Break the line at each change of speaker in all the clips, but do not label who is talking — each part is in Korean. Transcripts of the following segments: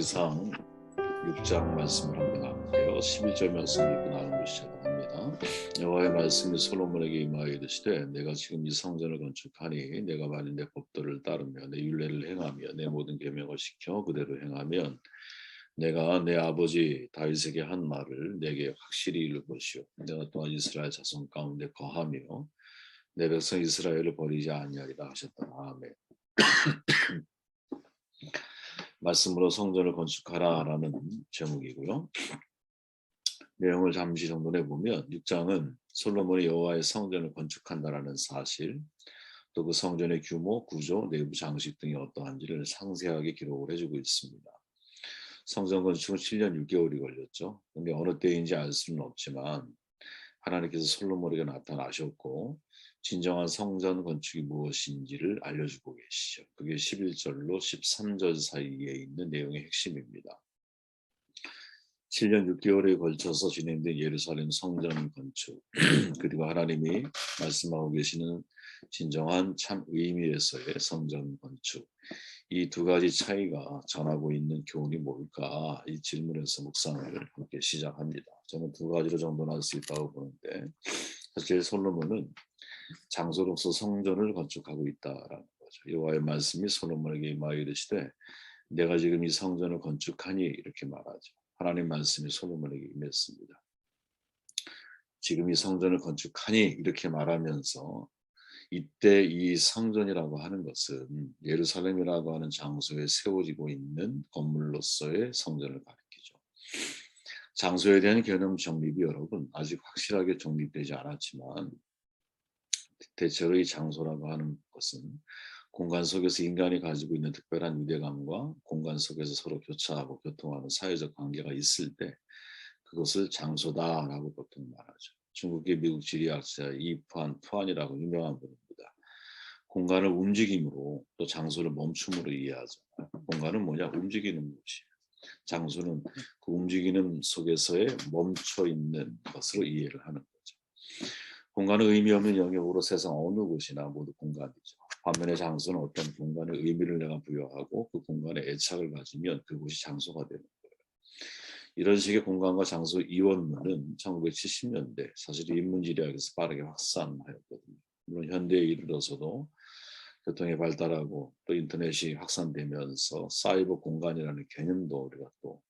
사무엘상기상 6장 말씀을 한번 나눌게요. 11절 말씀 읽고 나누기 시작합니다. 여호와의 말씀이 솔로몬에게 임하여 이르시되 내가 지금 이 성전을 건축하니 내가 만일 내 법도를 따르며 내 율례를 행하며 내 모든 계명을 지켜 그대로 행하면 내가 내 아버지 다윗에게 한 말을 내게 확실히 이룰 것이요 내가 또한 이스라엘 자손 가운데 거하며 내 백성 이스라엘을 버리지 아니하리라 하셨다. 아멘. 말씀으로 성전을 건축하라라는 제목이고요. 내용을 잠시 정돈해 보면 6장은 솔로몬이 여호와의 성전을 건축한다라는 사실, 또 그 성전의 규모, 구조, 내부 장식 등이 어떠한지를 상세하게 기록을 해주고 있습니다. 성전 건축은 7년 6개월이 걸렸죠. 근데 어느 때인지 알 수는 없지만 하나님께서 솔로몬에게 나타나셨고 진정한 성전 건축이 무엇인지를 알려주고 계시죠. 그게 11절로 13절 사이에 있는 내용의 핵심입니다. 7년 6개월에 걸쳐서 진행된 예루살렘 성전 건축 그리고 하나님이 말씀하고 계시는 진정한 참 의미에서의 성전 건축, 이 두 가지 차이가 전하고 있는 교훈이 뭘까, 이 질문에서 묵상을 함께 시작합니다. 저는 두 가지로 정돈할 수 있다고 보는데, 사실 솔로몬은 장소로서 성전을 건축하고 있다라는 거죠. 여호와의 말씀이 솔로몬에게 임하여 이르시되 내가 지금 이 성전을 건축하니 이렇게 말하죠. 하나님 말씀이 솔로몬에게 임했습니다. 지금 이 성전을 건축하니 이렇게 말하면서 이때 이 성전이라고 하는 것은 예루살렘이라고 하는 장소에 세워지고 있는 건물로서의 성전을 가리키죠. 장소에 대한 개념 정립이 여러분 아직 확실하게 정립되지 않았지만 대체로 이 장소라고 하는 것은 공간 속에서 인간이 가지고 있는 특별한 유대감과 공간 속에서 서로 교차하고 교통하는 사회적 관계가 있을 때 그것을 장소다라고 보통 말하죠. 중국의 미국 지리학자 푸안이라고 유명한 분입니다. 공간을 움직임으로 또 장소를 멈춤으로 이해하죠. 공간은 뭐냐? 움직이는 곳이에요. 장소는 그 움직이는 속에서의 멈춰 있는 것으로 이해를 하는 거죠. 공간은 의미 없는 영역으로 세상 어느 곳이나 모두 공간이죠. 반면에 장소는 어떤 공간에 의미를 내가 부여하고 그 공간에 애착을 가지면 그곳이 장소가 되는 거예요. 이런 식의 공간과 장소 이원론은 1970년대 사실 인문지리학에서 빠르게 확산하였거든요. 물론 현대에 이르러서도 교통이 발달하고 또 인터넷이 확산되면서 사이버 공간이라는 개념도 우리가 또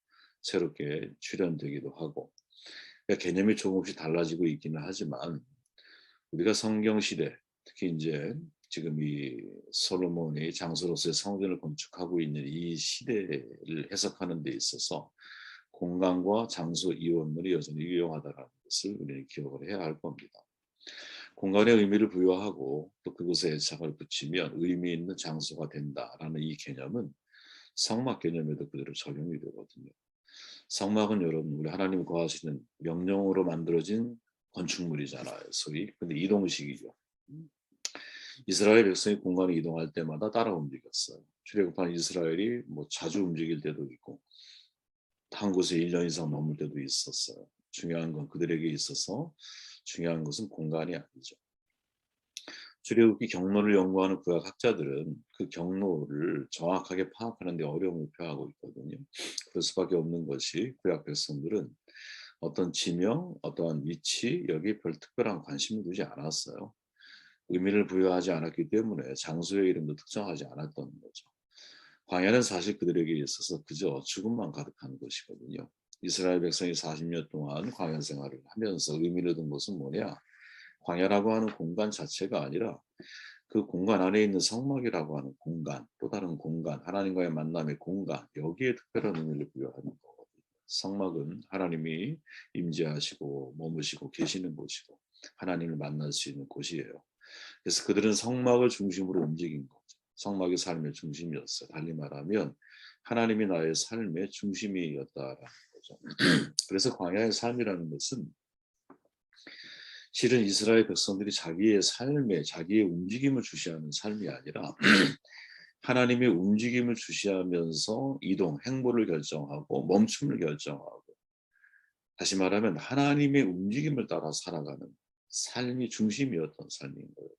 새롭게 출현되기도 하고, 그러니까 개념이 조금씩 달라지고 있기는 하지만 우리가 성경 시대, 특히 이제 지금 이 솔로몬이 장소로서의 성전을 건축하고 있는 이 시대를 해석하는 데 있어서 공간과 장소 이원론이 여전히 유용하다는 것을 우리는 기억을 해야 할 겁니다. 공간에 의미를 부여하고 또 그곳에 애착을 붙이면 의미 있는 장소가 된다라는 이 개념은 성막 개념에도 그대로 적용이 되거든요. 성막은 여러분 우리 하나님 거하시는 명령으로 만들어진 건축물이잖아요. 소위 근데 이동식이죠. 이스라엘 백성이 공간을 이동할 때마다 따라 움직였어요. 출애굽한 이스라엘이 뭐 자주 움직일 때도 있고 한 곳에 1년 이상 머물 때도 있었어요. 중요한 건 그들에게 있어서 중요한 것은 공간이 아니죠. 출애굽기 경로를 연구하는 구약 학자들은 그 경로를 정확하게 파악하는 데 어려움을 표하고 있거든요. 그럴 수밖에 없는 것이 구약 백성들은 어떤 지명, 어떠한 위치, 여기에 별 특별한 관심을 두지 않았어요. 의미를 부여하지 않았기 때문에 장소의 이름도 특정하지 않았던 거죠. 광야는 사실 그들에게 있어서 그저 죽음만 가득한 것이거든요. 이스라엘 백성이 40년 동안 광야 생활을 하면서 의미를 둔 것은 뭐냐? 광야라고 하는 공간 자체가 아니라 그 공간 안에 있는 성막이라고 하는 공간, 또 다른 공간, 하나님과의 만남의 공간, 여기에 특별한 의미를 부여하는 거거든요. 성막은 하나님이 임재하시고 머무시고 계시는 곳이고 하나님을 만날 수 있는 곳이에요. 그래서 그들은 성막을 중심으로 움직인 거죠. 성막이 삶의 중심이었어요. 달리 말하면 하나님이 나의 삶의 중심이었다라는 거죠. 그래서 광야의 삶이라는 것은 실은 이스라엘 백성들이 자기의 삶에 자기의 움직임을 주시하는 삶이 아니라 하나님의 움직임을 주시하면서 이동, 행보를 결정하고 멈춤을 결정하고, 다시 말하면 하나님의 움직임을 따라 살아가는 삶이 중심이었던 삶인 거예요.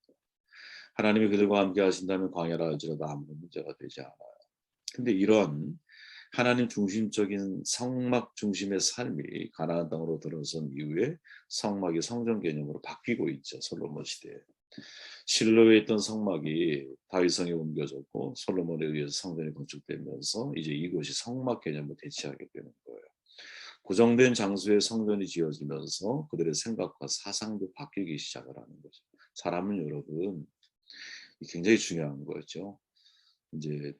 하나님이 그들과 함께 하신다면 광야라 할지라도 아무런 문제가 되지 않아요. 근데 이런 하나님 중심적인 성막 중심의 삶이 가나안 땅으로 들어선 이후에 성막이 성전 개념으로 바뀌고 있죠. 솔로몬 시대에. 실로에 있던 성막이 다윗성에 옮겨졌고 솔로몬에 의해서 성전이 건축되면서 이제 이것이 성막 개념을 대체하게 되는 거예요. 고정된 장소에 성전이 지어지면서 그들의 생각과 사상도 바뀌기 시작을 하는 거죠. 사람은 여러분 굉장히 중요한 거죠. 이제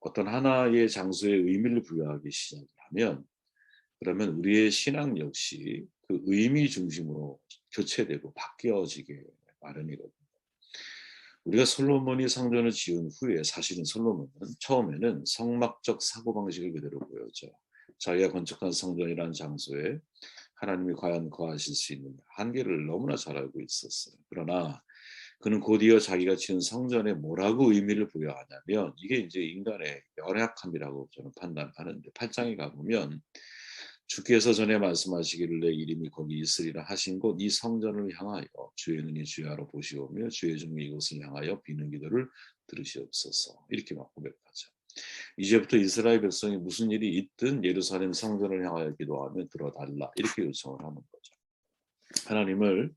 어떤 하나의 장소에 의미를 부여하기 시작을 하면 그러면 우리의 신앙 역시 그 의미 중심으로 교체되고 바뀌어지게 마련이거든요. 우리가 솔로몬이 성전을 지은 후에 사실은 솔로몬은 처음에는 성막적 사고방식을 그대로 보였죠. 자기가 건축한 성전이라는 장소에 하나님이 과연 거하실 수 있는 한계를 너무나 잘 알고 있었어요. 그러나 그는 곧이어 자기가 지은 성전에 뭐라고 의미를 부여하냐면 이게 이제 인간의 연약함이라고 저는 판단하는데 8장에 가보면 주께서 전에 말씀하시기를 내 이름이 거기 있으리라 하신 곳 이 성전을 향하여 주의 눈이 주야로 보시오며 주의 종이 이곳을 향하여 비는 기도를 들으시옵소서 이렇게 막 고백하죠. 이제부터 이스라엘 백성이 무슨 일이 있든 예루살렘 성전을 향하여 기도하며 들어달라 이렇게 요청을 하는 거죠. 하나님을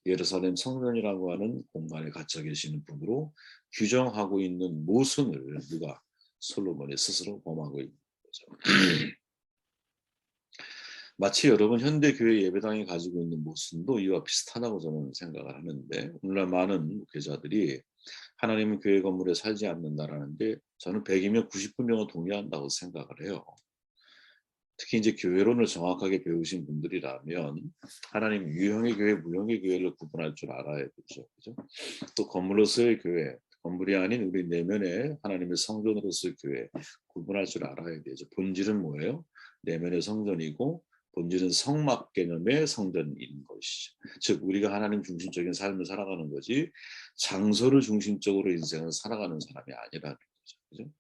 예루살렘 성전이라고 하는 공간에 갇혀 계시는 분으로 규정하고 있는 모순을 누가 솔로몬이 스스로 범하고 있는 거죠. 마치 여러분 현대 교회 예배당이 가지고 있는 모순도 이와 비슷하다고 저는 생각을 하는데 오늘날 많은 목회자들이 하나님은 교회 건물에 살지 않는다라는데 저는 100이면 99명은 동의한다고 생각을 해요. 특히 이제 교회론을 정확하게 배우신 분들이라면 하나님 유형의 교회, 무형의 교회를 구분할 줄 알아야 되죠. 그죠? 또 건물로서의 교회, 건물이 아닌 우리 내면의 하나님의 성전으로서의 교회 구분할 줄 알아야 되죠. 본질은 뭐예요? 내면의 성전이고 본질은 성막 개념의 성전인 것이죠. 즉 우리가 하나님 중심적인 삶을 살아가는 거지 장소를 중심적으로 인생을 살아가는 사람이 아니라는 거죠. 그죠?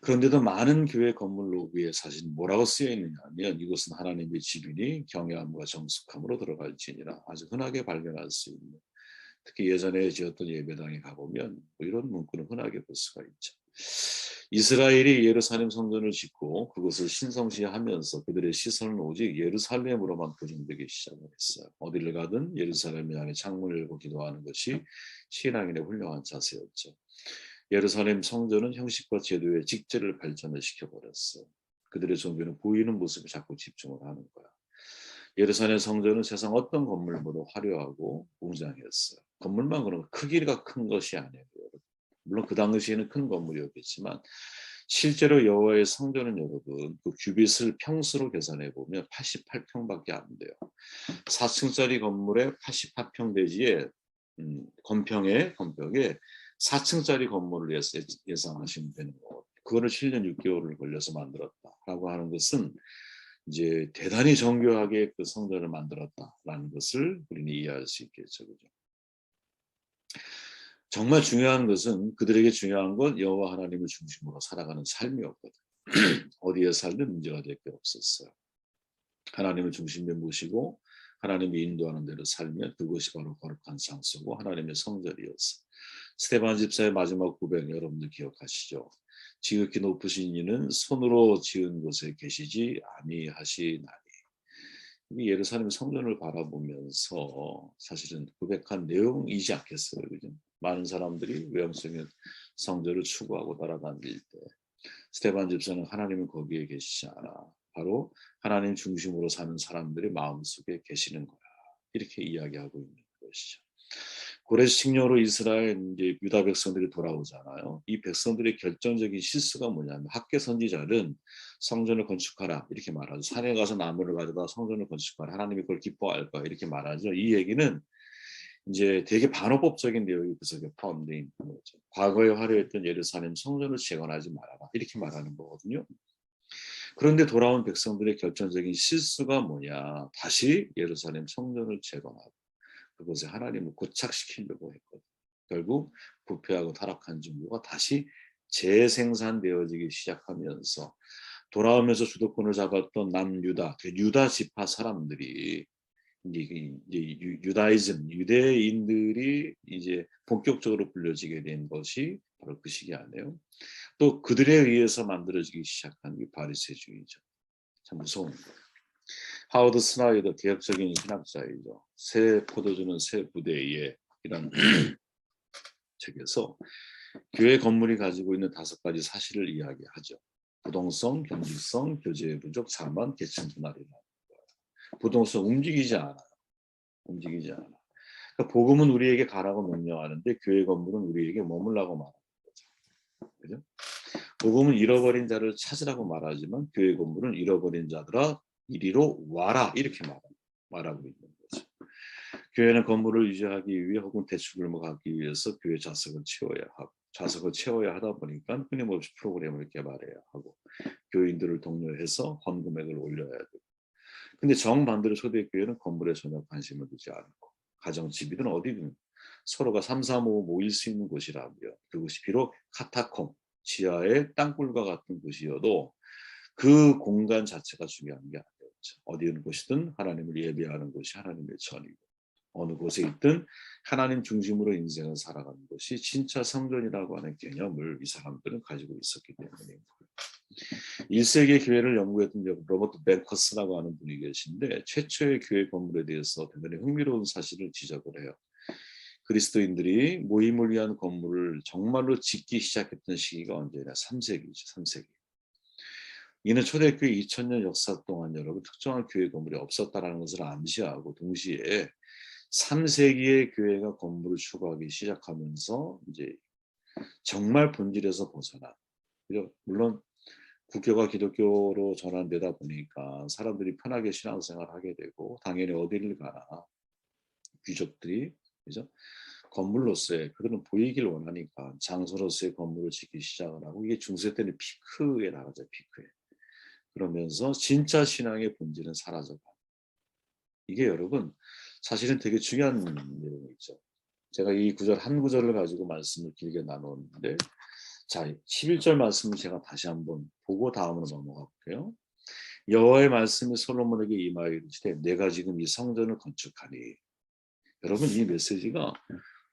그런데도 많은 교회 건물 로비에 사실 뭐라고 쓰여 있느냐 하면 이곳은 하나님의 집이니 경외함과 정숙함으로 들어갈지니라 아주 흔하게 발견할 수 있는 특히 예전에 지었던 예배당에 가보면 뭐 이런 문구는 흔하게 볼 수가 있죠. 이스라엘이 예루살렘 성전을 짓고 그것을 신성시하면서 그들의 시선은 오직 예루살렘으로만 고정되기 시작을 했어요. 어디를 가든 예루살렘을 향해 창문을 열고 기도하는 것이 신앙인의 훌륭한 자세였죠. 예루살렘 성전은 형식과 제도의 직제를 발전을 시켜버렸어요. 그들의 종교는 보이는 모습에 자꾸 집중을 하는 거야. 예루살렘 성전은 세상 어떤 건물보다 화려하고 웅장했어요. 건물만 그런 크기가 큰 것이 아니에요. 물론 그 당시에는 큰 건물이었겠지만 실제로 여호와의 성전은 여러분 그 규빗을 평수로 계산해 보면 88평밖에 안 돼요. 4층짜리 건물에 88평 대지에 건평에 4층짜리 건물을 예상하시면 되는 거고 그거를 7년 6개월을 걸려서 만들었다라고 하는 것은 이제 대단히 정교하게 그 성전을 만들었다라는 것을 우리는 이해할 수 있겠죠. 그죠? 정말 중요한 것은 그들에게 중요한 건 여호와 하나님을 중심으로 살아가는 삶이었거든. 어디에 살든 문제가 될 게 없었어요. 하나님을 중심에 모시고 하나님이 인도하는 대로 살면 그것이 바로 거룩한 장소고 하나님의 성전이었어. 스데반 집사의 마지막 고백 여러분들 기억하시죠? 지극히 높으신 이는 손으로 지은 곳에 계시지 아니하시나니. 이 예루살렘 성전을 바라보면서 사실은 고백한 내용이지 않겠어요. 그죠? 많은 사람들이 외형적인 성전을 추구하고 따라다닐 때 스데반 집사는 하나님은 거기에 계시지 않아. 바로 하나님 중심으로 사는 사람들의 마음속에 계시는 거야. 이렇게 이야기하고 있는 것이죠. 고레스 칙령으로 이스라엘 이제 유다 백성들이 돌아오잖아요. 이 백성들의 결정적인 실수가 뭐냐면 학계 선지자는 성전을 건축하라 이렇게 말하죠. 산에 가서 나무를 가져다 성전을 건축하라. 하나님이 그걸 기뻐할 거야 이렇게 말하죠. 이 얘기는 이제 되게 반어법적인 내용이 그 속에 포함되어 있는 거죠. 과거에 화려했던 예루살렘 성전을 재건하지 말아라 이렇게 말하는 거거든요. 그런데 돌아온 백성들의 결정적인 실수가 뭐냐? 다시 예루살렘 성전을 재건하고 그것에 하나님을 고착시키려고 했거든요. 결국 부패하고 타락한 종교가 다시 재생산되어지기 시작하면서 돌아오면서 주도권을 잡았던 남유다, 그 유다 지파 사람들이 유다이즘, 유대인들이 이제 본격적으로 불려지게 된 것이 바로 그 시기 아니에요. 또 그들에 의해서 만들어지기 시작한 게 바리새주의죠. 참 무서운 거예요. 하워드 스나이더 개혁적인 신학자이죠. 새 포도주는 새 부대에 이런 책에서 교회 건물이 가지고 있는 5가지 사실을 이야기하죠. 부동성, 경직성, 교제의 부족, 자만, 계층 분할이라는 거예요. 부동성 움직이지 않아요. 움직이지 않아. 그러니까 복음은 우리에게 가라고 명령하는데 교회 건물은 우리에게 머물라고 말하는 거죠. 그죠? 복음은 잃어버린 자를 찾으라고 말하지만 교회 건물은 잃어버린 자들아 이리로 와라 이렇게 말하고 있는 거죠. 교회는 건물을 유지하기 위해 혹은 대축을 하기 위해서 교회 좌석을 채워야 하고 좌석을 채워야 하다 보니까 끊임없이 프로그램을 개발해야 하고 교인들을 독려해서 헌금액을 올려야 되고 근데 정반대로 초대교회는 건물에 전혀 관심을 두지 않고 가정집이든 어디든 서로가 삼삼오오 모일 수 있는 곳이라며 그것이 비록 카타콤 지하의 땅굴과 같은 곳이어도 그 공간 자체가 중요한 게 아니었죠. 어디 있는 곳이든 하나님을 예배하는 곳이 하나님의 전이고 어느 곳에 있든 하나님 중심으로 인생을 살아가는 것이 진짜 성전이라고 하는 개념을 이 사람들은 가지고 있었기 때문입니다. 1세기 교회를 연구했던 로버트 뱅커스라고 하는 분이 계신데 최초의 교회 건물에 대해서 대단히 흥미로운 사실을 지적을 해요. 그리스도인들이 모임을 위한 건물을 정말로 짓기 시작했던 시기가 언제냐? 3세기죠. 3세기. 이는 초대교회 2000년 역사 동안 여러분 특정한 교회 건물이 없었다는 것을 암시하고 동시에 3세기의 교회가 건물을 추구하기 시작하면서 이제 정말 본질에서 벗어나. 물론 국교가 기독교로 전환되다 보니까 사람들이 편하게 신앙생활을 하게 되고 당연히 어디를 가나 귀족들이 그죠? 건물로서의 그들은 보이길 원하니까 장소로서의 건물을 짓기 시작을 하고 이게 중세 때는 피크에 나가죠. 피크에. 그러면서 진짜 신앙의 본질은 사라져가. 이게 여러분 사실은 되게 중요한 내용이죠. 제가 이 구절 한 구절을 가지고 말씀을 길게 나눴는데 자 11절 말씀을 제가 다시 한번 보고 다음으로 넘어가 볼게요. 여호와의 말씀이 솔로몬에게 임하여 이르시되 내가 지금 이 성전을 건축하니 여러분 이 메시지가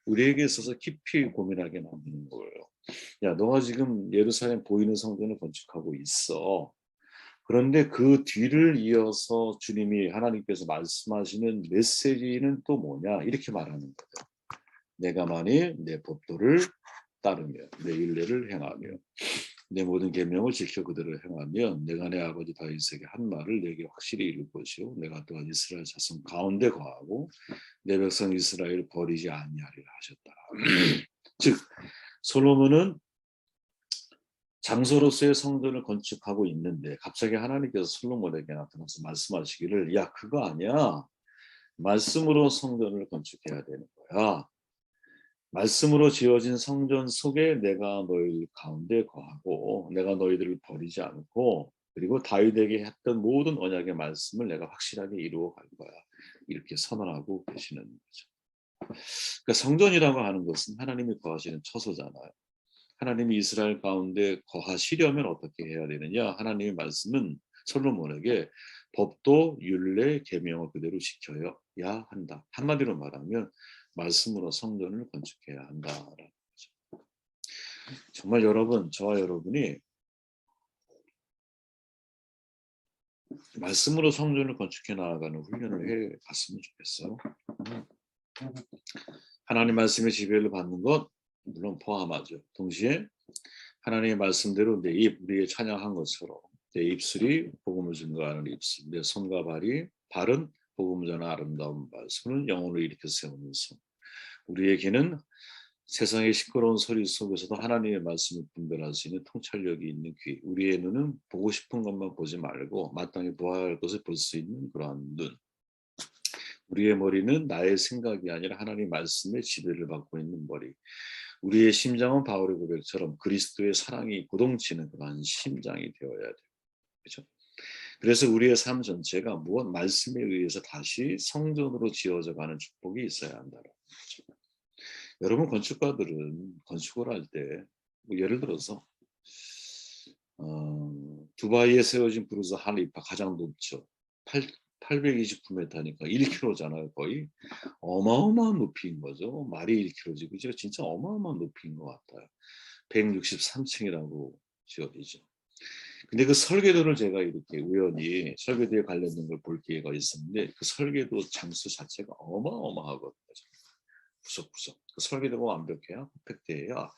우리에게 있어서 깊이 고민하게 만드는 거예요. 야 너가 지금 예루살렘 보이는 성전을 건축하고 있어. 그런데 그 뒤를 이어서 주님이 하나님께서 말씀하시는 메시지는 또 뭐냐 이렇게 말하는 거죠. 내가 만일 내 법도를 따르며 내 율례를 행하며 내 모든 계명을 지켜 그대로 행하면 내가 내 아버지 다윗에게 한 말을 내게 확실히 이룰 것이요 내가 또한 이스라엘 자손 가운데 거하고 내 백성 이스라엘을 버리지 아니하리라 하셨다. 즉 솔로몬은 장소로서의 성전을 건축하고 있는데 갑자기 하나님께서 솔로몬에게 나타나서 말씀하시기를 야 그거 아니야. 말씀으로 성전을 건축해야 되는 거야. 말씀으로 지어진 성전 속에 내가 너희 가운데 거하고 내가 너희들을 버리지 않고 그리고 다윗에게 했던 모든 언약의 말씀을 내가 확실하게 이루어 갈 거야. 이렇게 선언하고 계시는 거죠. 그러니까 성전이라고 하는 것은 하나님이 거하시는 처소잖아요. 하나님이 이스라엘 가운데 거하시려면 어떻게 해야 되느냐? 하나님의 말씀은 솔로몬에게 법도 율례 계명을 그대로 지켜야 한다. 한마디로 말하면 말씀으로 성전을 건축해야 한다라는 거죠. 정말 여러분, 저와 여러분이 말씀으로 성전을 건축해 나아가는 훈련을 해 갔으면 좋겠어요. 하나님 말씀의 지배를 받는 것 물론 포함하죠. 동시에 하나님의 말씀대로 내 입, 우리의 찬양한 것처럼 내 입술이 복음을 증거하는 입술, 내 손과 발은 복음을 전하는 아름다운 발, 손은 영혼을 일으켜 세우는 손. 우리의 귀는 세상의 시끄러운 소리 속에서도 하나님의 말씀을 분별할 수 있는 통찰력이 있는 귀. 우리의 눈은 보고 싶은 것만 보지 말고 마땅히 보아야 할 것을 볼 수 있는 그러한 눈. 우리의 머리는 나의 생각이 아니라 하나님의 말씀의 지배를 받고 있는 머리. 우리의 심장은 바울의 고백처럼 그리스도의 사랑이 고동치는 그러한 심장이 되어야 돼요. 그렇죠? 그래서 우리의 삶 전체가 무엇 말씀에 의해서 다시 성전으로 지어져 가는 축복이 있어야 한다는 거죠. 여러분 건축가들은 건축을 할 때 예를 들어서 두바이에 세워진 부르즈 할리파 가장 높죠. 829m니까 1km잖아요. 거의 어마어마한 높이인 거죠. 말이 1km지, 그죠? 진짜 어마어마한 높이인 것 같아요. 163층이라고 지어지죠. 근데 그 설계도를 제가 이렇게 우연히 설계도에 관련된 걸 볼 기회가 있었는데, 그 설계도 장수 자체가 어마어마하거든요. 구석구석. 그 설계도가 완벽해야, 퍼펙트해야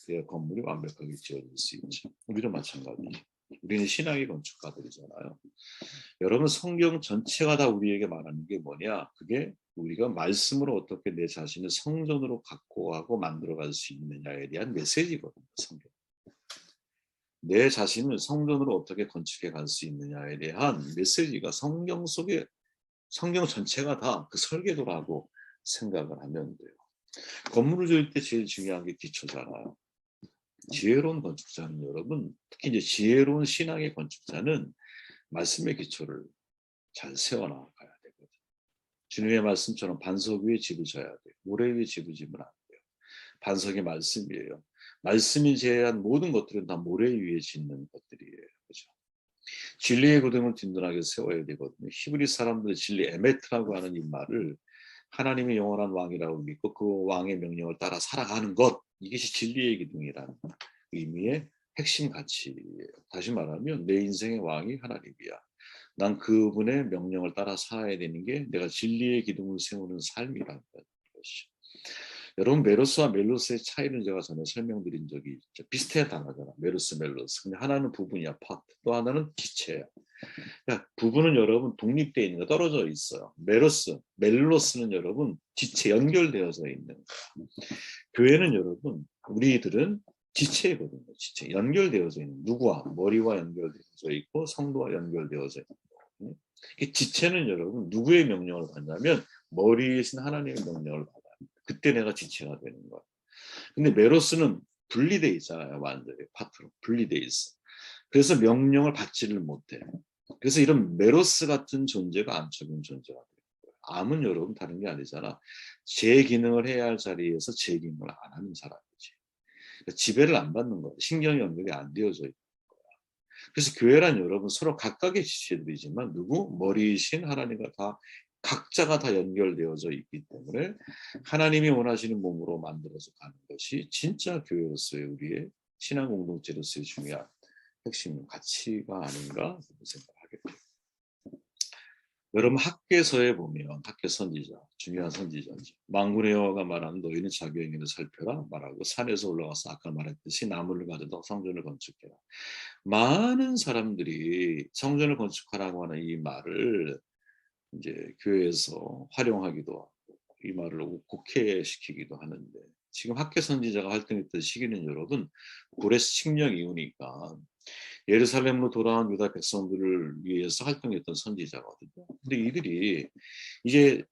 그 건물이 완벽하게 지어질 수 있죠. 우리도 마찬가지죠. 우리는 신학의 건축가들이잖아요. 여러분, 성경 전체가 다 우리에게 말하는 게 뭐냐? 그게 우리가 말씀으로 어떻게 내 자신을 성전으로 갖고 하고 만들어갈 수 있느냐에 대한 메시지거든요. 성경. 내 자신을 성전으로 어떻게 건축해 갈 수 있느냐에 대한 메시지가 성경 속에, 성경 전체가 다 그 설계도라고 생각을 하면 돼요. 건물을 지을 때 제일 중요한 게 기초잖아요. 지혜로운 건축자는, 여러분, 특히 이제 지혜로운 신앙의 건축자는 말씀의 기초를 잘 세워나가야 되거든요. 주님의 말씀처럼 반석 위에 집을 져야 돼요. 모래 위에 집을 지면 안 돼요. 반석이 말씀이에요. 말씀이 제외한 모든 것들은 다 모래 위에 짓는 것들이에요. 그죠? 진리의 구름을 든든하게 세워야 되거든요. 히브리 사람들의 진리, 에메트라고 하는 이 말을 하나님이 영원한 왕이라고 믿고 그 왕의 명령을 따라 살아가는 것, 이것이 진리의 기둥이라는 의미의 핵심 가치예요. 다시 말하면 내 인생의 왕이 하나님이야. 난 그분의 명령을 따라 살아야 되는 게 내가 진리의 기둥을 세우는 삶이라는 것이죠. 여러분, 메로스와 멜로스의 차이는 제가 전에 설명드린 적이 있죠. 비슷해 단어잖아. 메로스, 멜로스. 근데 하나는 부분이야, 파트. 또 하나는 기체야. 그러니까 부분은 여러분 독립되어 있는 거, 떨어져 있어요. 멜로스는 여러분 지체, 연결되어져 있는 거야. 교회는 여러분, 우리들은 지체거든요. 지체, 연결되어져 있는, 누구와? 머리와 연결되어져 있고 성도와 연결되어져 있는 거예요. 지체는 여러분 누구의 명령을 받냐면 머리이신 하나님의 명령을 받아요. 그때 내가 지체가 되는 거야. 근데 메로스는 분리돼 있잖아요. 완전히 파트로 분리돼 있어. 그래서 명령을 받지를 못해. 그래서 이런 메로스 같은 존재가 암적인 존재가 돼요. 암은 여러분 다른 게 아니잖아. 제 기능을 해야 할 자리에서 제 기능을 안 하는 사람이지. 그러니까 지배를 안 받는 거야. 신경이 연결이 안 되어져 있는 거야. 그래서 교회란 여러분 서로 각각의 지체들이지만 누구? 머리이신 하나님과 다 각자가 다 연결되어져 있기 때문에 하나님이 원하시는 몸으로 만들어서 가는 것이 진짜 교회로서의 우리의 신앙 공동체로서의 중요한 핵심 가치가 아닌가 생각하게 돼요. 여러분, 학개서에 보면 학개 선지자, 중요한 선지자죠. 만군의 여호와가 말하는 너희는 자기 행위를 살펴라 말하고 산에서 올라가서 아까 말했듯이 나무를 가져다 성전을 건축해라. 많은 사람들이 성전을 건축하라고 하는 이 말을 이제 교회에서 활용하기도 하고 이 말을 곡해시키기도 하는데, 지금 학개 선지자가 활동했던 시기는 여러분 고레스 칙령 이후니까 예루살렘으로 돌아온 유다 백성들을 위해서 활동했던 선지자거든요. 근데 이들이 이제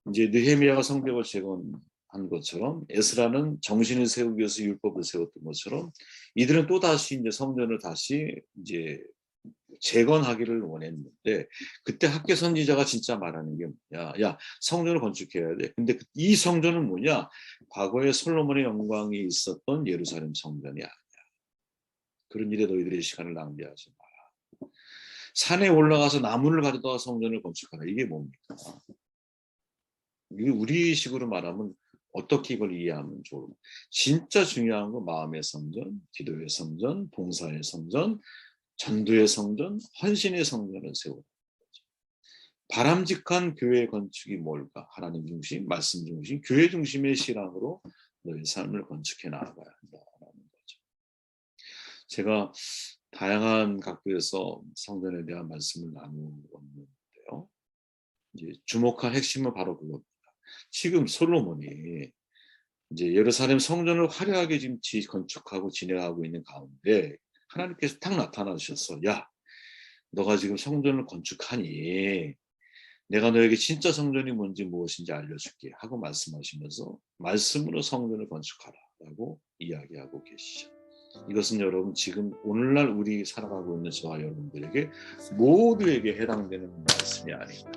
느헤미야가 성벽을 재건한 것처럼 에스라는 정신을 세우기 위해서 율법을 세웠던 것처럼 이들은 또 다시 이제 성전을 다시 이제 재건하기를 원했는데, 그때 학개 선지자가 진짜 말하는 게 뭐냐? 야, 성전을 건축해야 돼. 근데 이 성전은 뭐냐? 과거에 솔로몬의 영광이 있었던 예루살렘 성전이 아니야. 그런 일에 너희들의 시간을 낭비하지 마라. 산에 올라가서 나무를 가져다 성전을 건축하라. 이게 뭡니까? 이게 우리식으로 말하면 어떻게 이걸 이해하면 좋을까? 진짜 중요한 건 마음의 성전, 기도의 성전, 봉사의 성전, 전도의 성전, 헌신의 성전을 세우는 거죠. 바람직한 교회 건축이 뭘까? 하나님 중심, 말씀 중심, 교회 중심의 신앙으로 너의 삶을 건축해 나가야 한다는 거죠. 제가 다양한 각도에서 성전에 대한 말씀을 나누었는데요. 이제 주목할 핵심은 바로 그겁니다. 지금 솔로몬이 이제 예루살렘 성전을 화려하게 지금 건축하고 진행하고 있는 가운데 하나님께서 탁 나타나셨어. 야, 너가 지금 성전을 건축하니 내가 너에게 진짜 성전이 뭔지 무엇인지 알려줄게 하고 말씀하시면서 말씀으로 성전을 건축하라라고 이야기하고 계시죠. 이것은 여러분 지금 오늘날 우리 살아가고 있는 저와 여러분들에게 모두에게 해당되는 말씀이 아닌가.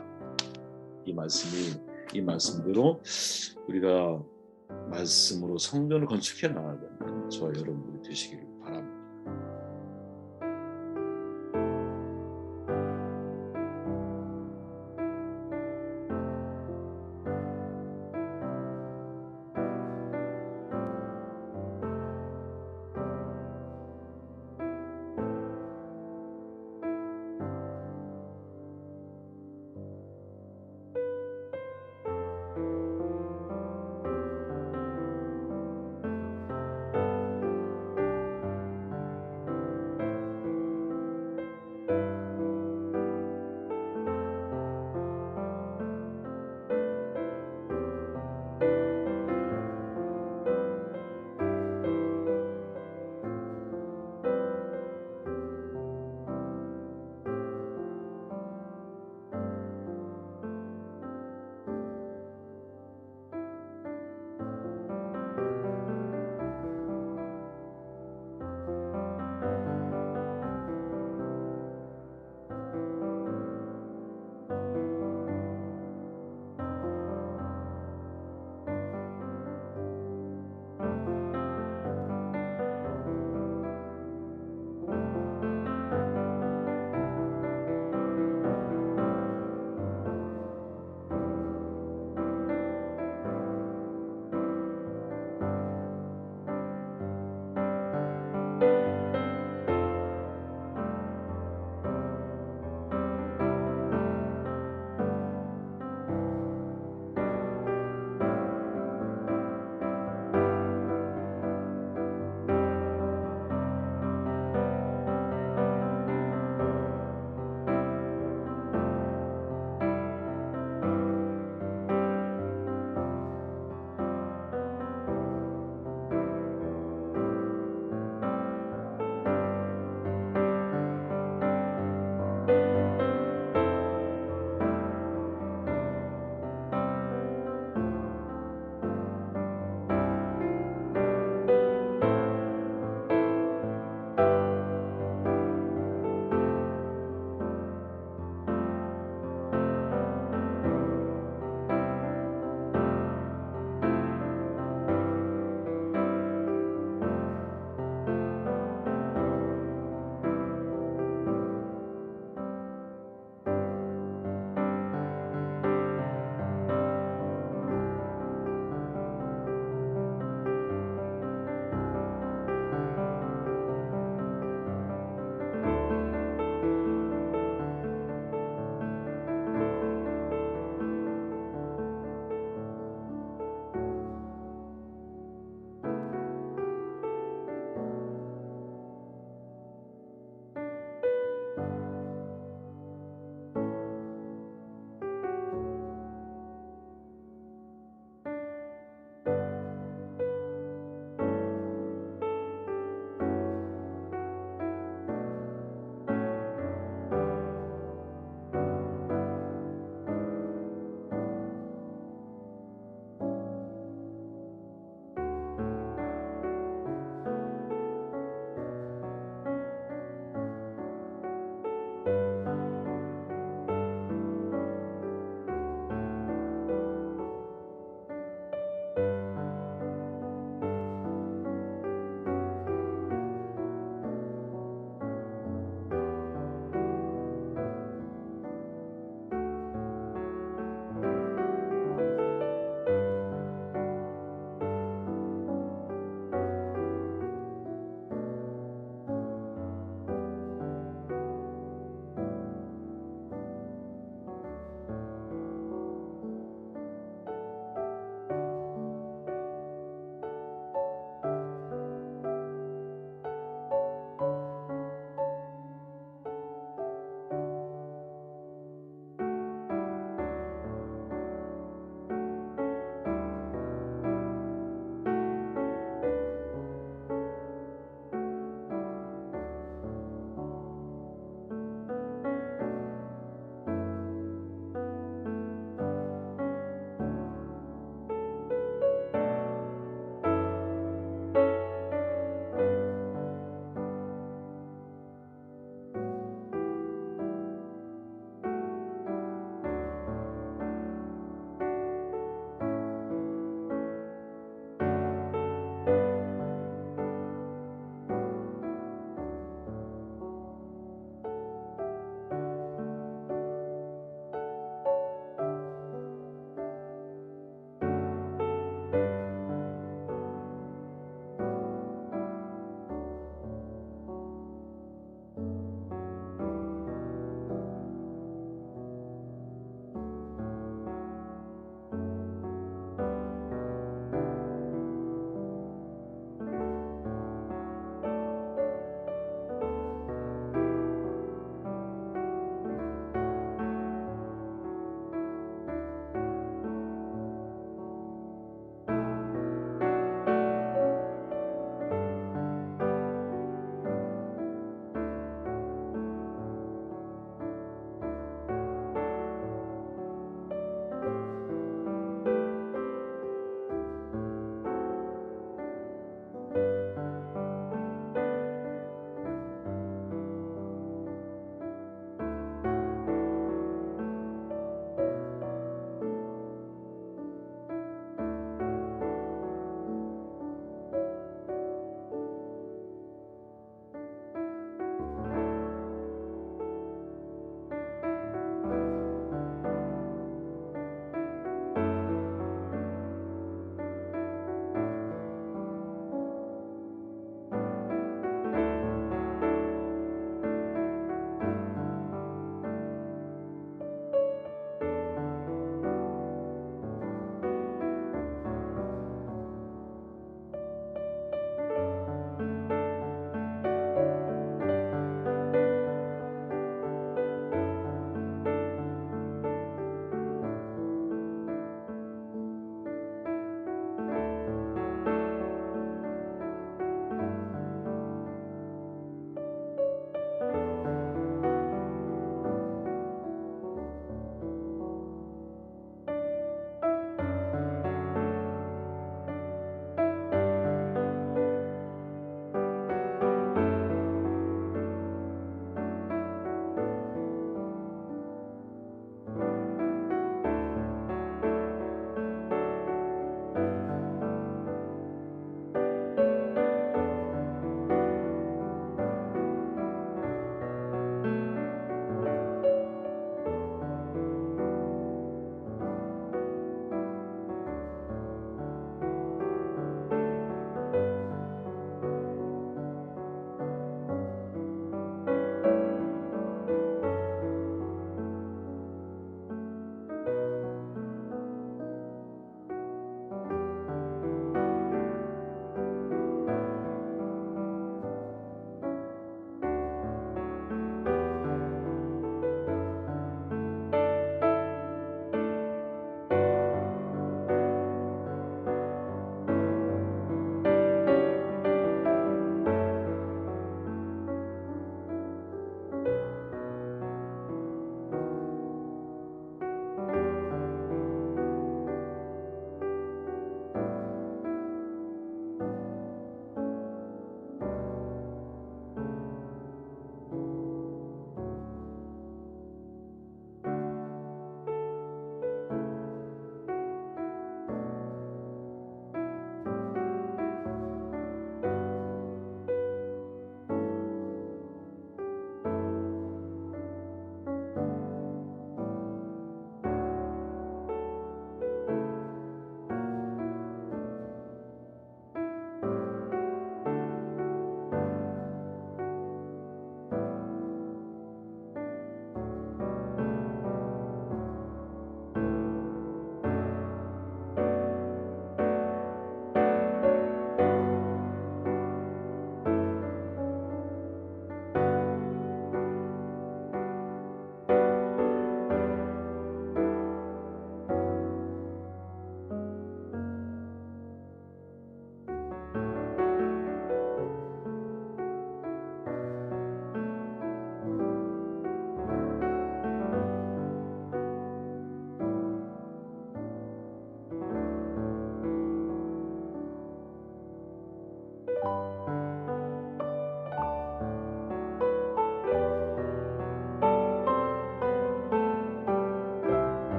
이 말씀대로 우리가 말씀으로 성전을 건축해 나가는 저와 여러분들이 되시기를